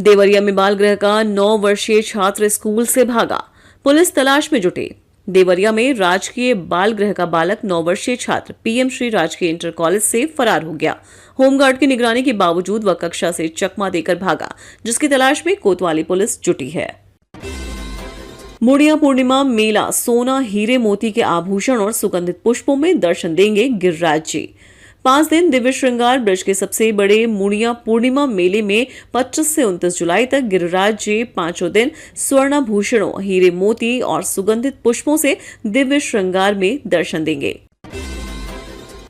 देवरिया में बाल गृह का 9 वर्षीय छात्र स्कूल से भागा, पुलिस तलाश में जुटी। देवरिया में राजकीय बाल गृह का बालक 9 वर्षीय छात्र पीएम श्री राजकीय इंटर कॉलेज से फरार हो गया। होमगार्ड की निगरानी के बावजूद वह कक्षा से चकमा देकर भागा, जिसकी तलाश में कोतवाली पुलिस जुटी है। मुड़िया पूर्णिमा मेला सोना, हीरे, मोती के आभूषण और सुगंधित पुष्पों में दर्शन देंगे गिरिराज जी। 5 दिन दिव्य श्रृंगार ब्रज के सबसे बड़े मुड़िया पूर्णिमा मेले में 25 से 29 जुलाई तक गिरिराज जी 5 दिन स्वर्णाभूषणों, हीरे, मोती और सुगंधित पुष्पों से दिव्य श्रृंगार में दर्शन देंगे।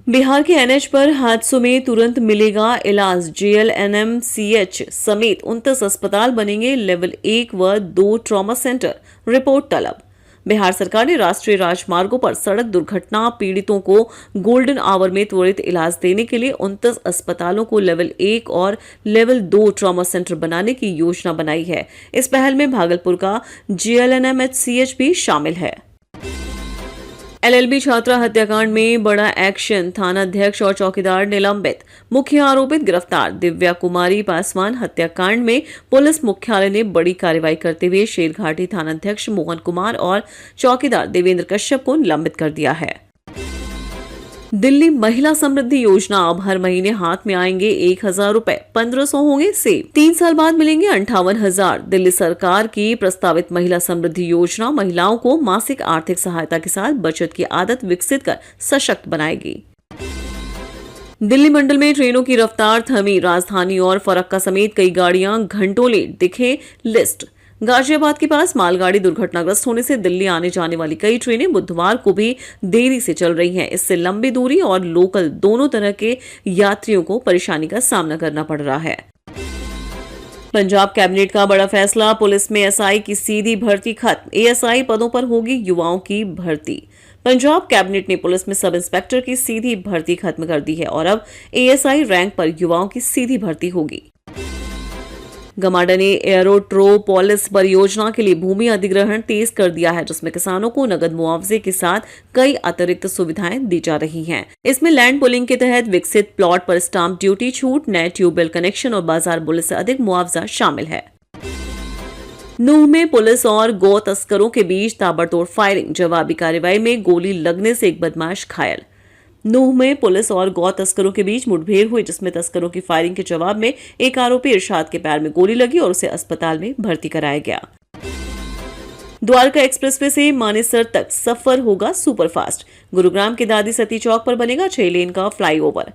बिहार के एनएच पर हादसों में तुरंत मिलेगा इलाज। जेएलएनएमसीएच समेत 29 अस्पताल बनेंगे लेवल 1 व 2 ट्रॉमा सेंटर, रिपोर्ट तलब। बिहार सरकार ने राष्ट्रीय राजमार्गों पर सड़क दुर्घटना पीड़ितों को गोल्डन आवर में त्वरित इलाज देने के लिए 29 अस्पतालों को लेवल 1 और लेवल 2 ट्रॉमा सेंटर बनाने की योजना बनाई है। इस पहल में भागलपुर का जेएलएनएमसीएच भी शामिल है। एलएलबी छात्रा हत्याकांड में बड़ा एक्शन, थानाध्यक्ष और चौकीदार निलंबित, मुख्य आरोपित गिरफ्तार। दिव्या कुमारी पासवान हत्याकांड में पुलिस मुख्यालय ने बड़ी कार्रवाई करते हुए शेरघाटी थानाध्यक्ष मोहन कुमार और चौकीदार देवेंद्र कश्यप को निलंबित कर दिया है। दिल्ली महिला समृद्धि योजना, अब हर महीने हाथ में आएंगे 1000 रुपए, 1500 होंगे सेव, 3 साल बाद मिलेंगे 58,000। दिल्ली सरकार की प्रस्तावित महिला समृद्धि योजना महिलाओं को मासिक आर्थिक सहायता के साथ बचत की आदत विकसित कर सशक्त बनाएगी। दिल्ली मंडल में ट्रेनों की रफ्तार थमी, राजधानी और फरक्का समेत कई गाड़ियां घंटों लेट, दिखे लिस्ट। गाजियाबाद के पास मालगाड़ी दुर्घटनाग्रस्त होने से दिल्ली आने जाने वाली कई ट्रेनें बुधवार को भी देरी से चल रही हैं। इससे लंबी दूरी और लोकल दोनों तरह के यात्रियों को परेशानी का सामना करना पड़ रहा है। पंजाब कैबिनेट का बड़ा फैसला, पुलिस में एसआई की सीधी भर्ती खत्म, एएसआई पदों पर होगी युवाओं की भर्ती। पंजाब कैबिनेट ने पुलिस में सब इंस्पेक्टर की सीधी भर्ती खत्म कर दी है और अब एएसआई रैंक पर युवाओं की सीधी भर्ती होगी। गमाडा ने एयरोट्रोपोलिस परियोजना के लिए भूमि अधिग्रहण तेज कर दिया है, जिसमें किसानों को नगद मुआवजे के साथ कई अतिरिक्त सुविधाएं दी जा रही हैं। इसमें लैंड पुलिंग के तहत विकसित प्लॉट पर स्टाम्प ड्यूटी छूट, नए ट्यूबवेल कनेक्शन और बाजार मूल्य से अधिक मुआवजा शामिल है। नूह में पुलिस और गौ तस्करों के बीच ताबड़तोड़ फायरिंग, जवाबी कार्रवाई में गोली लगने से एक बदमाश घायल। नूह में पुलिस और गौ तस्करों के बीच मुठभेड़ हुई, जिसमें तस्करों की फायरिंग के जवाब में एक आरोपी इरशाद के पैर में गोली लगी और उसे अस्पताल में भर्ती कराया गया। द्वारका एक्सप्रेसवे से मानेसर तक सफर होगा सुपरफास्ट। गुरुग्राम के दादी सती चौक पर बनेगा 6 लेन का फ्लाईओवर।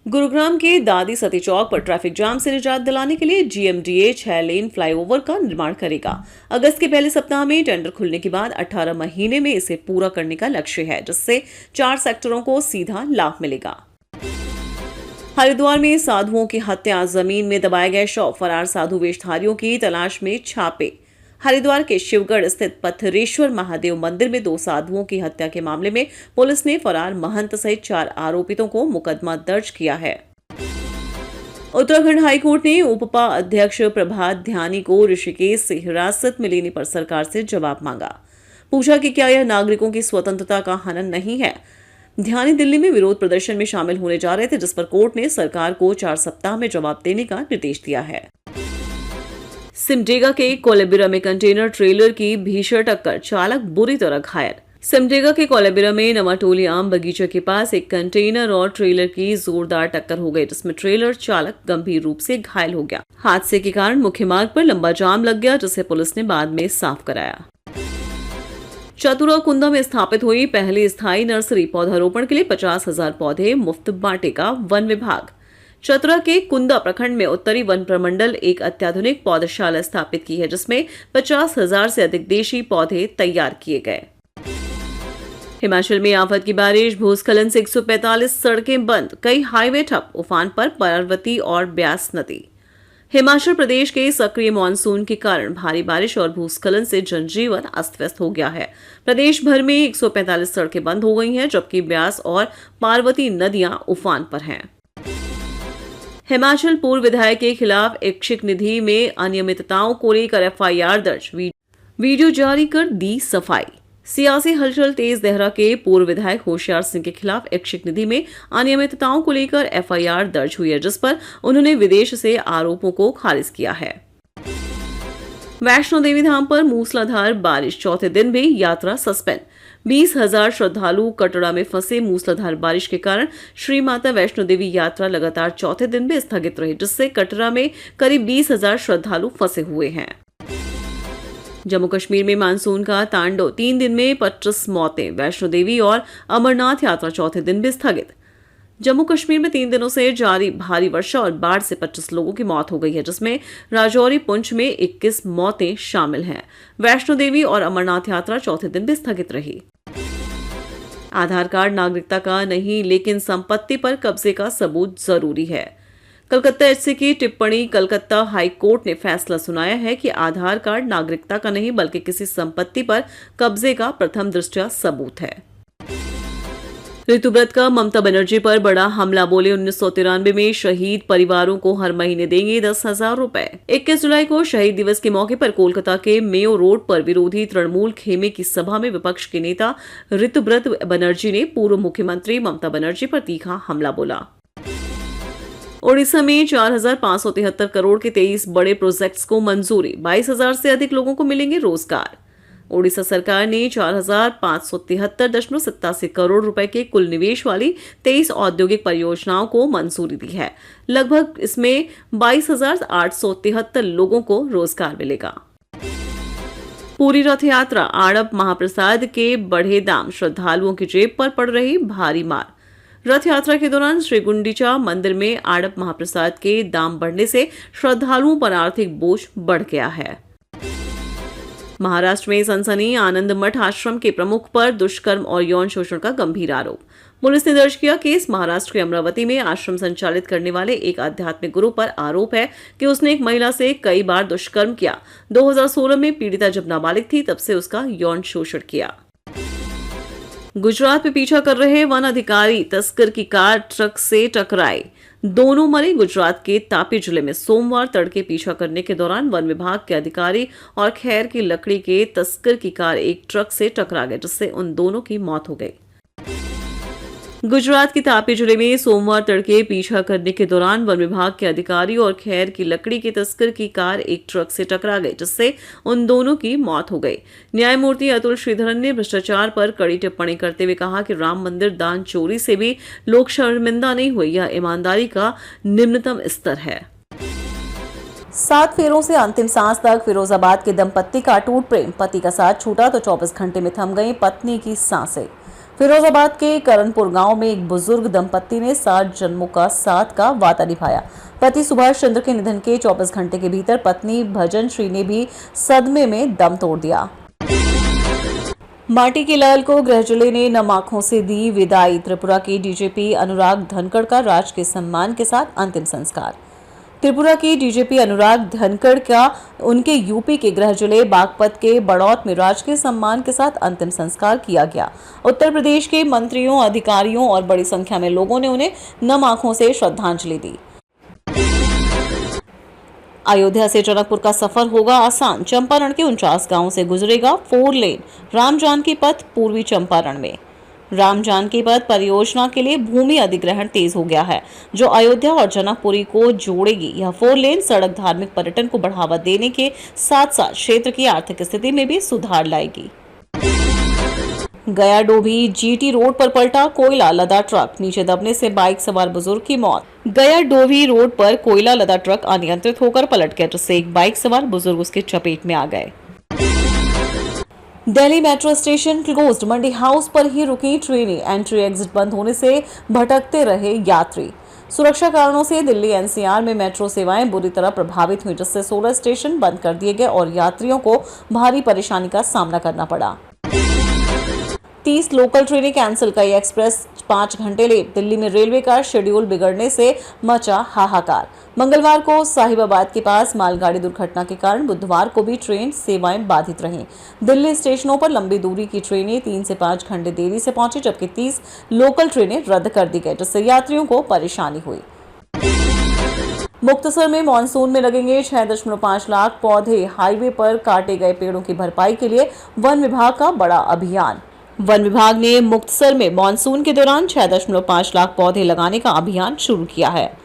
गुरुग्राम के दादी सती चौक पर ट्रैफिक जाम से निजात दिलाने के लिए जीएमडीए 6 लेन फ्लाईओवर का निर्माण करेगा। अगस्त के पहले सप्ताह में टेंडर खुलने के बाद 18 महीने में इसे पूरा करने का लक्ष्य है, जिससे 4 सेक्टरों को सीधा लाभ मिलेगा। हरिद्वार में साधुओं की हत्या, जमीन में दबाए गए शव, फरार साधु वेशधारियों की तलाश में छापे। हरिद्वार के शिवगढ़ स्थित पत्थरेश्वर महादेव मंदिर में 2 साधुओं की हत्या के मामले में पुलिस ने फरार महंत सहित 4 आरोपितों को मुकदमा दर्ज किया है। उत्तराखंड हाईकोर्ट ने उपपा अध्यक्ष प्रभात ध्यानी को ऋषिकेश से हिरासत में लेने पर सरकार से जवाब मांगा। पूछा कि क्या यह नागरिकों की स्वतंत्रता का हनन नहीं है। ध्यानी दिल्ली में विरोध प्रदर्शन में शामिल होने जा रहे थे, जिस पर कोर्ट ने सरकार को 4 सप्ताह में जवाब देने का निर्देश दिया है। सिमडेगा के कोलेबिरा में कंटेनर ट्रेलर की भीषण टक्कर, चालक बुरी तरह घायल। सिमडेगा के कोलेबिरा में नवाटोली आम बगीचे के पास एक कंटेनर और ट्रेलर की जोरदार टक्कर हो गई, जिसमें ट्रेलर चालक गंभीर रूप से घायल हो गया। हादसे के कारण मुख्य मार्ग पर लंबा जाम लग गया, जिसे पुलिस ने बाद में साफ कराया। चतुरा कुंदा में स्थापित हुई पहली स्थायी नर्सरी, पौधारोपण के लिए 50,000 पौधे मुफ्त बांटेगा वन विभाग। चतरा के कुंदा प्रखंड में उत्तरी वन प्रमंडल एक अत्याधुनिक पौधशाला स्थापित की है, जिसमें 50,000 से अधिक देशी पौधे तैयार किए गए। हिमाचल में आफत की बारिश, भूस्खलन से 145 सड़कें बंद, कई हाईवे ठप, उफान पर पार्वती और ब्यास नदी। हिमाचल प्रदेश के सक्रिय मानसून के कारण भारी बारिश और भूस्खलन से जनजीवन अस्त व्यस्त हो गया है। प्रदेश भर में 145 सड़कें बंद हो गई हैं, जबकि ब्यास और पार्वती नदियां उफान पर हैं। हिमाचल पूर्व विधायक के खिलाफ इच्छिक निधि में अनियमितताओं को लेकर एफआईआर दर्ज, वीडियो जारी कर दी सफाई। सियासी हलचल तेज देहरा के पूर्व विधायक होशियार सिंह के खिलाफ इच्छिक निधि में अनियमितताओं को लेकर एफआईआर दर्ज हुई है, जिस पर उन्होंने विदेश से आरोपों को खारिज किया है। वैष्णो देवी धाम पर मूसलाधार बारिश, चौथे दिन भी यात्रा सस्पेंड। 20,000 श्रद्धालु कटरा में फंसे। मूसलाधार बारिश के कारण श्री माता वैष्णो देवी यात्रा लगातार चौथे दिन भी स्थगित रही, जिससे कटरा में करीब 20,000 श्रद्धालु फंसे हुए हैं। जम्मू कश्मीर में मानसून का तांडव, 3 दिन में 25 मौतें। वैष्णो देवी और अमरनाथ यात्रा चौथे दिन भी स्थगित। जम्मू कश्मीर में 3 दिनों से जारी भारी वर्षा और बाढ़ से 25 लोगों की मौत हो गई है, जिसमें राजौरी पुंछ में 21 मौतें शामिल हैं। वैष्णो देवी और अमरनाथ यात्रा चौथे दिन भी स्थगित रही। आधार कार्ड नागरिकता का नहीं, लेकिन संपत्ति पर कब्जे का सबूत जरूरी है। कलकत्ता एचसी की टिप्पणी। कलकत्ता हाई कोर्ट ने फैसला सुनाया है कि आधार कार्ड नागरिकता का नहीं, बल्कि किसी संपत्ति पर कब्जे का प्रथम दृष्टया सबूत है। ऋतुव्रत का ममता बनर्जी पर बड़ा हमला, बोले 1993 में शहीद परिवारों को हर महीने देंगे 10,000 रुपए। 21 जुलाई को शहीद दिवस के मौके पर कोलकाता के मेयो रोड पर विरोधी तृणमूल खेमे की सभा में विपक्ष के नेता ऋतुव्रत बनर्जी ने पूर्व मुख्यमंत्री ममता बनर्जी पर तीखा हमला बोला। ओडिशा में 4,573 करोड़ के 23 बड़े प्रोजेक्ट्स को मंजूरी, 22,000 से अधिक लोगों को मिलेंगे रोजगार। ओडिशा सरकार ने 4,573.87 करोड़ रुपए के कुल निवेश वाली 23 औद्योगिक परियोजनाओं को मंजूरी दी है। लगभग इसमें 22,873 लोगों को रोजगार मिलेगा। पूरी रथ यात्रा, आड़प महाप्रसाद के बढ़े दाम, श्रद्धालुओं की जेब पर पड़ रही भारी मार। रथ यात्रा के दौरान श्री गुंडीचा मंदिर में आड़प महाप्रसाद के दाम बढ़ने से श्रद्धालुओं पर आर्थिक बोझ बढ़ गया है। महाराष्ट्र में सनसनी, आनंद मठ आश्रम के प्रमुख पर दुष्कर्म और यौन शोषण का गंभीर आरोप। पुलिस ने दर्ज किया केस। महाराष्ट्र के अमरावती में आश्रम संचालित करने वाले एक आध्यात्मिक गुरु पर आरोप है कि उसने एक महिला से कई बार दुष्कर्म किया। 2016 में पीड़िता जब नाबालिग थी, तब से उसका यौन शोषण किया। गुजरात में पीछा कर रहे वन अधिकारी तस्कर की कार ट्रक से टकराई, दोनों मरे। गुजरात के तापी जिले में सोमवार तड़के पीछा करने के दौरान वन विभाग के अधिकारी और खैर की लकड़ी के तस्कर की कार एक ट्रक से टकरा गई, जिससे उन दोनों की मौत हो गई। गुजरात के तापी जिले में सोमवार तड़के पीछा करने के दौरान वन विभाग के अधिकारी और खैर की लकड़ी के तस्कर की कार एक ट्रक से टकरा गई, जिससे उन दोनों की मौत हो गई। न्यायमूर्ति अतुल श्रीधरन ने भ्रष्टाचार पर कड़ी टिप्पणी करते हुए कहा कि राम मंदिर दान चोरी से भी लोग शर्मिंदा नहीं हुए, यह ईमानदारी का निम्नतम स्तर है। 7 फेरों से अंतिम सांस तक फिरोजाबाद के दंपत्ति का अटूट प्रेम, पति का साथ छूटा तो 24 घंटे में थम गई पत्नी की सांसें। फिरोजाबाद के करनपुर गांव में एक बुजुर्ग दंपत्ति ने 7 जन्मों का साथ का वादा निभाया। पति सुभाष चंद्र के निधन के 24 घंटे के भीतर पत्नी भजन श्री ने भी सदमे में दम तोड़ दिया। माटी के लाल को गृह जिले ने नम आंखों से दी विदाई। त्रिपुरा के डीजीपी अनुराग धनखड़ का राजकीय सम्मान के साथ अंतिम संस्कार। त्रिपुरा की डीजीपी अनुराग धनखड़ का उनके यूपी के गृह जिले बागपत के बड़ौत में राजकीय सम्मान के साथ अंतिम संस्कार किया गया। उत्तर प्रदेश के मंत्रियों, अधिकारियों और बड़ी संख्या में लोगों ने उन्हें नम आंखों से श्रद्धांजलि दी। अयोध्या से जनकपुर का सफर होगा आसान। चंपारण के 49 गांवों से गुजरेगा 4 लेन राम जानकी पथ। पूर्वी चंपारण में राम जानकी पथ परियोजना के लिए भूमि अधिग्रहण तेज हो गया है, जो अयोध्या और जनकपुरी को जोड़ेगी। यह 4 लेन सड़क धार्मिक पर्यटन को बढ़ावा देने के साथ साथ क्षेत्र की आर्थिक स्थिति में भी सुधार लाएगी। गया डोभी जीटी रोड पर पलटा कोयला लदा ट्रक, नीचे दबने से बाइक सवार बुजुर्ग की मौत। गया डोभी रोड पर कोयला लदा ट्रक अनियंत्रित होकर पलट गया, जिससे एक बाइक सवार बुजुर्ग उसके चपेट में आ गए। दिल्ली मेट्रो स्टेशन क्लोज्ड, मंडी हाउस पर ही रुकी ट्रेनें। एंट्री एग्जिट बंद होने से भटकते रहे यात्री। सुरक्षा कारणों से दिल्ली एनसीआर में मेट्रो सेवाएं बुरी तरह प्रभावित हुई, जिससे 16 स्टेशन बंद कर दिए गए और यात्रियों को भारी परेशानी का सामना करना पड़ा। 30 लोकल ट्रेनें कैंसिल, कई एक्सप्रेस 5 घंटे लेट। दिल्ली में रेलवे का शेड्यूल बिगड़ने से मचा हाहाकार। मंगलवार को साहिबाबाद के पास मालगाड़ी दुर्घटना के कारण बुधवार को भी ट्रेन सेवाएं बाधित रहीं। दिल्ली स्टेशनों पर लंबी दूरी की ट्रेनें 3 से 5 घंटे देरी से पहुंची, जबकि 30 लोकल ट्रेनें रद्द कर दी गई, जिससे यात्रियों को परेशानी हुई। मुक्तसर में मानसून में लगेंगे 6.5 लाख पौधे। हाईवे पर काटे गए पेड़ों की भरपाई के लिए वन विभाग का बड़ा अभियान। वन विभाग ने मुक्तसर में मानसून के दौरान 6.5 लाख पौधे लगाने का अभियान शुरू किया है।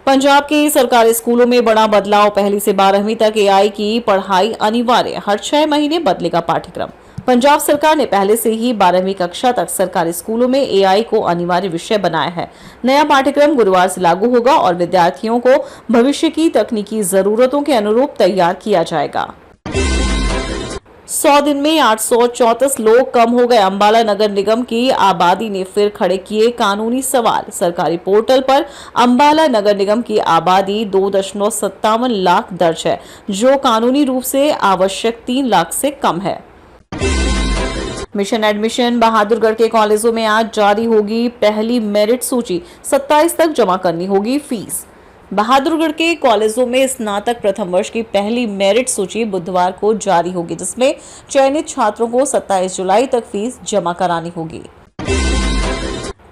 पंजाब के सरकारी स्कूलों में बड़ा बदलाव, पहली से 12वीं तक एआई की पढ़ाई अनिवार्य, हर 6 महीने बदलेगा पाठ्यक्रम। पंजाब सरकार ने पहले से ही 12वीं कक्षा तक सरकारी स्कूलों में एआई को अनिवार्य विषय बनाया है। नया पाठ्यक्रम गुरुवार से लागू होगा और विद्यार्थियों को भविष्य की तकनीकी जरूरतों के अनुरूप तैयार किया जाएगा। 100 दिन में 834 लोग कम हो गए। अंबाला नगर निगम की आबादी ने फिर खड़े किए कानूनी सवाल। सरकारी पोर्टल पर अंबाला नगर निगम की आबादी 2.57 लाख दर्ज है, जो कानूनी रूप से आवश्यक 3 लाख से कम है। मिशन एडमिशन, बहादुरगढ़ के कॉलेजों में आज जारी होगी पहली मेरिट सूची। 27 तक जमा करनी होगी फीस। बहादुरगढ़ के कॉलेजों में स्नातक प्रथम वर्ष की पहली मेरिट सूची बुधवार को जारी होगी, जिसमें चयनित छात्रों को 27 जुलाई तक फीस जमा करानी होगी।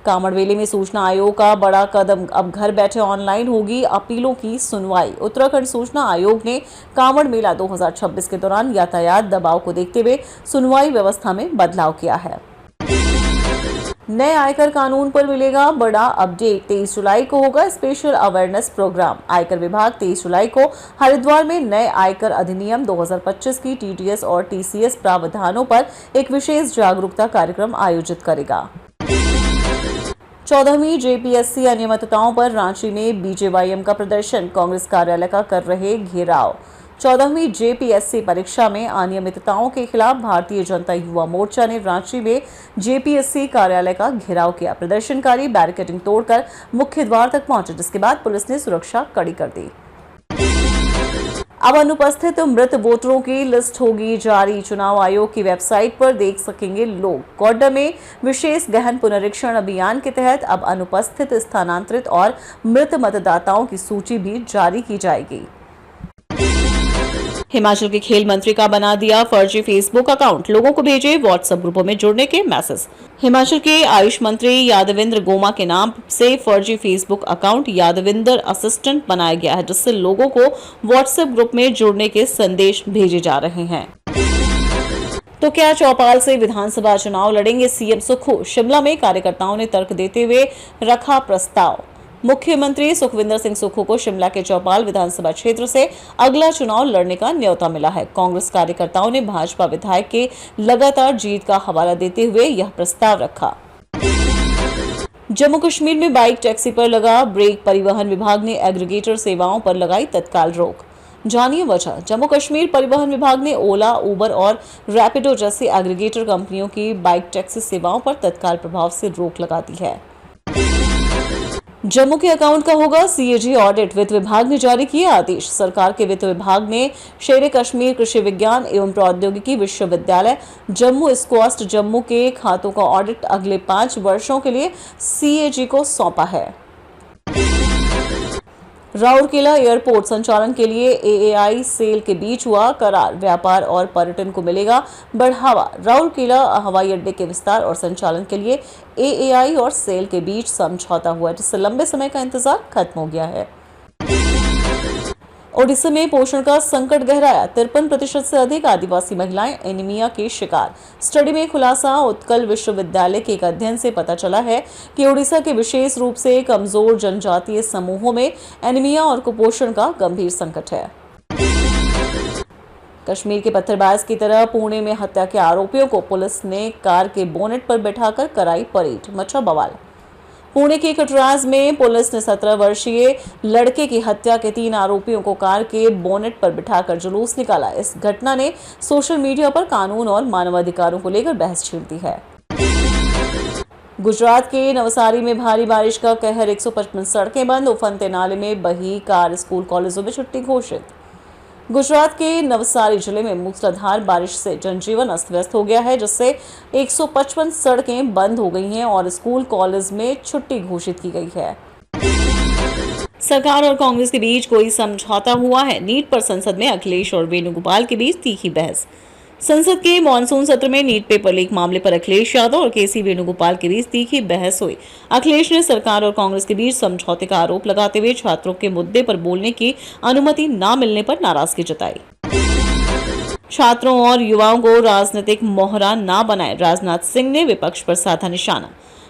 कांवड़ मेले में सूचना आयोग का बड़ा कदम, अब घर बैठे ऑनलाइन होगी अपीलों की सुनवाई। उत्तराखंड सूचना आयोग ने कांवड़ मेला 2026 के दौरान यातायात दबाव को देखते हुए सुनवाई व्यवस्था में बदलाव किया है। नए आयकर कानून पर मिलेगा बड़ा अपडेट। 23 जुलाई को होगा स्पेशल अवेयरनेस प्रोग्राम। आयकर विभाग 23 जुलाई को हरिद्वार में नए आयकर अधिनियम 2025 की टीडीएस और टीसीएस प्रावधानों पर एक विशेष जागरूकता कार्यक्रम आयोजित करेगा। 14वीं जेपीएससी अनियमितताओं पर रांची में बीजेवाईएम का प्रदर्शन, कांग्रेस कार्यालय का कर रहे घेराव। 14वीं जेपीएससी परीक्षा में अनियमितताओं के खिलाफ भारतीय जनता युवा मोर्चा ने रांची में जेपीएससी कार्यालय का घेराव किया। प्रदर्शनकारी बैरिकेडिंग तोड़कर मुख्य द्वार तक पहुंचे, जिसके बाद पुलिस ने सुरक्षा कड़ी कर दी। अब अनुपस्थित मृत वोटरों की लिस्ट होगी जारी। चुनाव आयोग की वेबसाइट पर देख सकेंगे लोग। गोड्डा में विशेष गहन पुनरीक्षण अभियान के तहत अब अनुपस्थित, स्थानांतरित और मृत मतदाताओं की सूची भी जारी की जाएगी। हिमाचल के खेल मंत्री का बना दिया फर्जी फेसबुक अकाउंट, लोगों को भेजे व्हाट्सएप ग्रुपों में जुड़ने के मैसेज। हिमाचल के आयुष मंत्री यादविंद्र गोमा के नाम से फर्जी फेसबुक अकाउंट यादविंद्र असिस्टेंट बनाया गया है, जिससे लोगों को व्हाट्सएप ग्रुप में जुड़ने के संदेश भेजे जा रहे हैं। तो क्या चौपाल से विधानसभा चुनाव लड़ेंगे सीएम सुक्खू? शिमला में कार्यकर्ताओं ने तर्क देते हुए रखा प्रस्ताव। मुख्यमंत्री सुखविंदर सिंह सुक्खू को शिमला के चौपाल विधानसभा क्षेत्र से अगला चुनाव लड़ने का न्योता मिला है। कांग्रेस कार्यकर्ताओं ने भाजपा विधायक के लगातार जीत का हवाला देते हुए यह प्रस्ताव रखा। जम्मू कश्मीर में बाइक टैक्सी पर लगा ब्रेक, परिवहन विभाग ने एग्रीगेटर सेवाओं पर लगाई तत्काल रोक। जानिए वजह। जम्मू कश्मीर परिवहन विभाग ने ओला, उबर और रैपिडो जैसी एग्रीगेटर कंपनियों की बाइक टैक्सी सेवाओं पर तत्काल प्रभाव से रोक लगा दी है। जम्मू के अकाउंट का होगा सीएजी ऑडिट, वित्त विभाग ने जारी किया आदेश। सरकार के वित्त विभाग ने शेर कश्मीर कृषि विज्ञान एवं प्रौद्योगिकी विश्वविद्यालय जम्मू स्क्वास्ट जम्मू के खातों का ऑडिट अगले 5 वर्षों के लिए सीएजी को सौंपा है। राउरकेला एयरपोर्ट संचालन के लिए एएआई सेल के बीच हुआ करार, व्यापार और पर्यटन को मिलेगा बढ़ावा। राउरकेला हवाई अड्डे के विस्तार और संचालन के लिए एएआई और सेल के बीच समझौता हुआ, जिससे लंबे समय का इंतजार खत्म हो गया है। ओडिशा में पोषण का संकट गहराया, 53% से अधिक आदिवासी महिलाएं एनीमिया के शिकार। स्टडी में खुलासा, उत्कल विश्वविद्यालय के एक अध्ययन से पता चला है कि ओडिशा के विशेष रूप से कमजोर जनजातीय समूहों में एनीमिया और कुपोषण का गंभीर संकट है। कश्मीर के पत्थरबाज की तरह पुणे में हत्या के आरोपियों को पुलिस ने कार के बोनेट पर बैठाकर कराई परेड, मचा बवाल। पुणे के कटराज में पुलिस ने 17 वर्षीय लड़के की हत्या के 3 आरोपियों को कार के बोनेट पर बिठाकर जुलूस निकाला। इस घटना ने सोशल मीडिया पर कानून और मानवाधिकारों को लेकर बहस छेड़ दी है। गुजरात के नवसारी में भारी बारिश का कहर, 155 सड़कें बंद, उफनते नाले में बही कार, स्कूल कॉलेजों में छुट्टी घोषित। गुजरात के नवसारी जिले में मूसलाधार बारिश से जनजीवन अस्त व्यस्त हो गया है, जिससे 155 सड़कें बंद हो गई हैं और स्कूल कॉलेज में छुट्टी घोषित की गई है। सरकार और कांग्रेस के बीच कोई समझौता हुआ है, नीट पर संसद में अखिलेश और वेणुगोपाल के बीच तीखी बहस। संसद के मॉनसून सत्र में नीट पेपर लीक मामले पर अखिलेश यादव और केसी वेणुगोपाल के बीच तीखी बहस हुई। अखिलेश ने सरकार और कांग्रेस के बीच समझौते का आरोप लगाते हुए छात्रों के मुद्दे पर बोलने की अनुमति न मिलने पर नाराजगी जताई। छात्रों और युवाओं को राजनीतिक मोहरा न बनाए, राजनाथ सिंह ने विपक्ष पर साधा निशाना।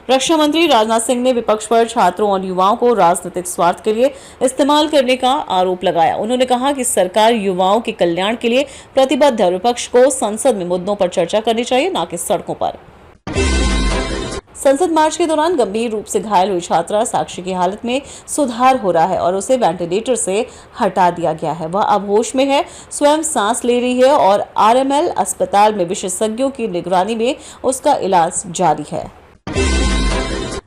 रक्षा मंत्री राजनाथ सिंह ने विपक्ष पर छात्रों और युवाओं को राजनीतिक स्वार्थ के लिए इस्तेमाल करने का आरोप लगाया। उन्होंने कहा कि सरकार युवाओं के कल्याण के लिए प्रतिबद्ध है। विपक्ष को संसद में मुद्दों पर चर्चा करनी चाहिए, न कि सड़कों पर। संसद मार्च के दौरान गंभीर रूप से घायल हुई छात्रा साक्षी की हालत में सुधार हो रहा है और उसे वेंटिलेटर से हटा दिया गया है। वह अब होश में है, स्वयं सांस ले रही है और आरएमएल अस्पताल में विशेषज्ञों की निगरानी में उसका इलाज जारी है।